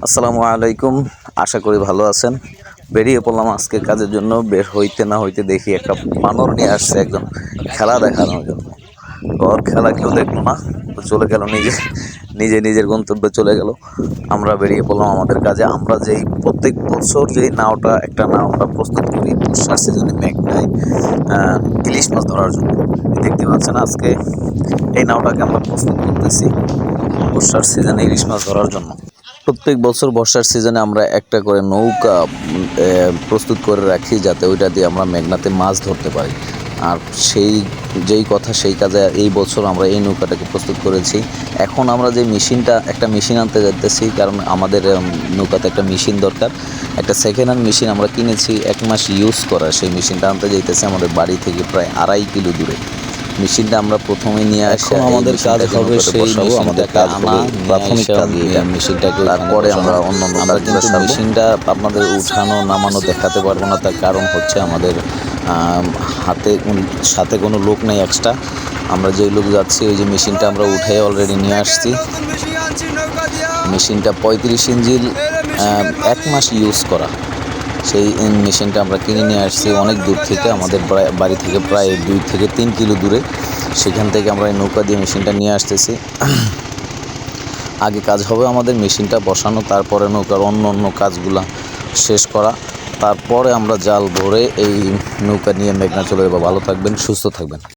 আসসালামু আলাইকুম। আশা করি ভালো আছেন। বেরিয়ে পড়লাম আজকে কাজের জন্য। বের হইতে না হইতে দেখি একটা বানর নিয়ে আসছে একজন খেলা দেখানোর জন্য। তো ওর খেলা কেউ দেখলো না, তো চলে গেল নিজের গন্তব্যে চলে গেল। আমরা বেরিয়ে পড়লাম আমাদের কাজে। আমরা যেই প্রত্যেক বছর যেই একটা নাও আমরা প্রস্তুত করি বর্ষার সিজনে মেঘনায় ইলিশ মাছ ধরার জন্য। দেখতে পাচ্ছেন আজকে এই নাওটাকে আমরা প্রস্তুত করতেছি বর্ষার সিজনে ইলিশ মাছ ধরার জন্য। প্রত্যেক বছর বর্ষার সিজনে আমরা একটা করে নৌকা প্রস্তুত করে রাখি, যাতে ওইটা দিয়ে আমরা মেঘনাতে মাছ ধরতে পারি। আর যেই কথা সেই কাজে এই বছর আমরা এই নৌকাটাকে প্রস্তুত করেছি। এখন আমরা যে একটা মেশিন আনতে যাইতেছি, কারণ আমাদের নৌকাতে একটা মেশিন দরকার। একটা সেকেন্ড হ্যান্ড মেশিন আমরা কিনেছি 1 মাস ইউজ করা, সেই মেশিনটা আনতে যাইতেছি আমাদের বাড়ি থেকে প্রায় 2.5 কিলো দূরে। মেশিনটা আমরা প্রথমে নিয়ে আসি, আমাদের কাজ হবে আমাদের কাজ হবে প্রাথমিক কাজ মেশিনটাকে। তারপরে আমরা অন্যান্য আমরা কিন্তু মেশিনটা আপনাদের উঠানো নামানো দেখাতে পারবো না। তার কারণ হচ্ছে আমাদের সাথে কোনো লোক নেই এক্সট্রা। আমরা যেই লোক যাচ্ছি ওই যে মেশিনটা আমরা উঠে অলরেডি নিয়ে আসছি। মেশিনটা 35 ইঞ্চির 1 মাস ইউজ করা সেই মেশিনটা আমরা কিনে নিয়ে আসছি অনেক দূর থেকে, আমাদের বাড়ি থেকে প্রায় 2 থেকে 3 কিলো দূরে। সেখান থেকে আমরা এই নৌকা দিয়ে মেশিনটা নিয়ে আসতেছি। আগে কাজ হবে আমাদের মেশিনটা বসানো, তারপরে নৌকার অন্য কাজগুলো শেষ করা। তারপরে আমরা জাল ধরে এই নৌকা নিয়ে মেঘনা চলে যাবো। ভালো থাকবেন, সুস্থ থাকবেন।